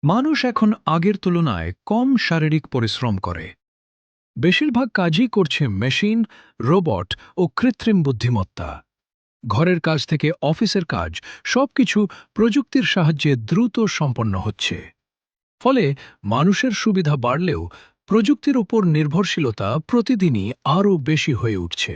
মানুষ এখন আগের তুলনায় কম শারীরিক পরিশ্রম করে। বেশিরভাগ কাজই করছে মেশিন, রোবট ও কৃত্রিম বুদ্ধিমত্তা। ঘরের কাজ থেকে অফিসের কাজ সবকিছু প্রযুক্তির সাহায্যে দ্রুত সম্পন্ন হচ্ছে। ফলে মানুষের সুবিধা বাড়লেও প্রযুক্তির উপর নির্ভরশীলতা প্রতিদিনই আরও বেশি হয়ে উঠছে।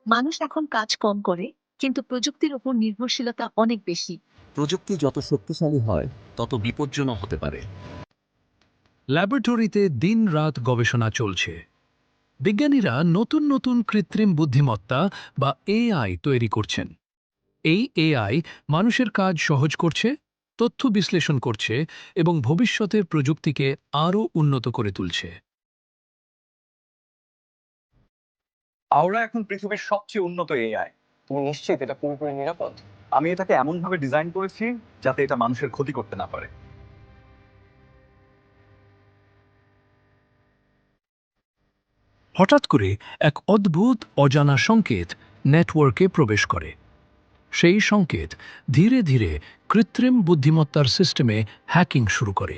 মানুষ এখন কাজ কম করে, কিন্তু প্রযুক্তির উপর নির্ভরশীলতা অনেক বেশি। প্রযুক্তি যত শক্তিশালী হয় তত বিপজ্জনক হতে পারে। ল্যাবরেটরিতে দিন-রাত গবেষণা চলছে। বিজ্ঞানীরা নতুন নতুন কৃত্রিম বুদ্ধিমত্তা বা এআই তৈরি করছেন। এই এআই মানুষের কাজ সহজ করছে, তথ্য বিশ্লেষণ করছে এবং ভবিষ্যতের প্রযুক্তিকে আরও উন্নত করে তুলছে। আওরা এখন পৃথিবীর সবচেয়ে উন্নত এআই। তুমি নিশ্চিত এটা পুরোপুরি নিরাপদ? আমি এটাকে এমনভাবে ডিজাইন করেছি যাতে এটা মানুষের ক্ষতি করতে না পারে। হঠাৎ করে এক অদ্ভুত অজানা সংকেত নেটওয়ার্কে প্রবেশ করে। সেই সংকেত ধীরে ধীরে কৃত্রিম বুদ্ধিমত্তার সিস্টেমে হ্যাকিং শুরু করে।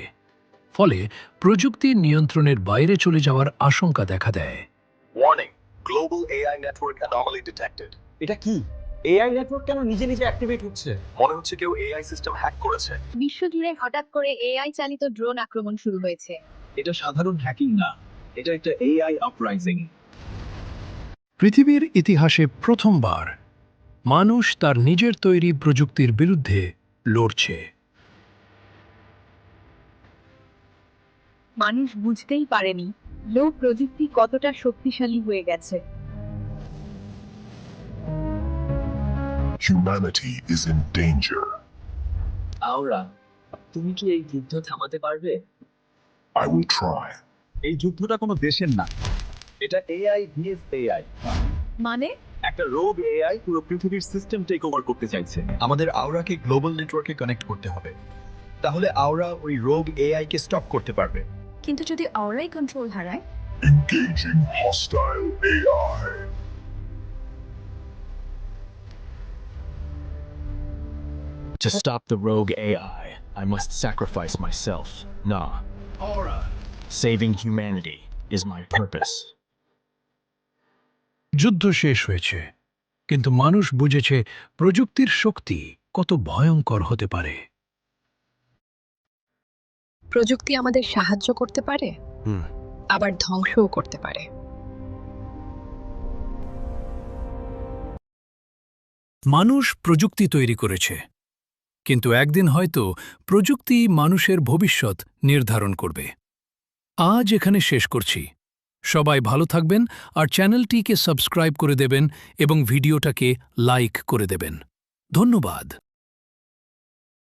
ফলে প্রযুক্তির নিয়ন্ত্রণের বাইরে চলে যাওয়ার আশঙ্কা দেখা দেয়। Warning, global AI network anomaly detected. এটা কি? এআই নেটওয়ার্ক কেন নিজে নিজে অ্যাক্টিভেট হচ্ছে? মনে হচ্ছে কেউ এআই সিস্টেম হ্যাক করেছে। বিশ্বজুড়ে হঠাৎ করে এআই চালিত ড্রোন আক্রমণ শুরু হয়েছে। এটা সাধারণ হ্যাকিং না, এটা একটা এআই আপরাইজিং। পৃথিবীর ইতিহাসে প্রথমবার মানুষ তার নিজের তৈরি প্রযুক্তির বিরুদ্ধে লড়ছে। মানুষ বুঝতেই পারেনি লোক প্রযুক্তি কতটা শক্তিশালী হয়ে গেছে। Humanity is in danger. আওরা, তুমি কি এই যুদ্ধ থামাতে পারবে? I will try. এই যুদ্ধটা কোনো দেশের না, এটা এআই ভিএস এআই। মানে একটা রোগ এআই পুরো পৃথিবীর সিস্টেম টেক ওভার করতে চাইছে। আমাদের আওরাকে গ্লোবাল নেটওয়ার্কে কানেক্ট করতে হবে, তাহলে আওরা ওই রোগ এআই কে স্টপ করতে পারবে। কিন্তু যদি আওরাই কন্ট্রোল হারায়? Engaging hostile AI. To stop the rogue AI, I must sacrifice myself. Nah. Aura. Saving humanity is my purpose. যুদ্ধ শেষ হয়েছে, কিন্তু মানুষ বুঝেছে প্রযুক্তির শক্তি কত ভয়ঙ্কর হতে পারে। প্রযুক্তি আমাদের সাহায্য করতে পারে, আবার ধ্বংসও করতে পারে। মানুষ প্রযুক্তি তৈরি করেছে, কিন্তু একদিন হয়তো প্রযুক্তি মানুষের ভবিষ্যৎ নির্ধারণ করবে। আজ এখানে শেষ করছি। সবাই ভালো থাকবেন আর চ্যানেলটিকে সাবস্ক্রাইব করে দেবেন এবং ভিডিওটাকে লাইক করে দেবেন। ধন্যবাদ।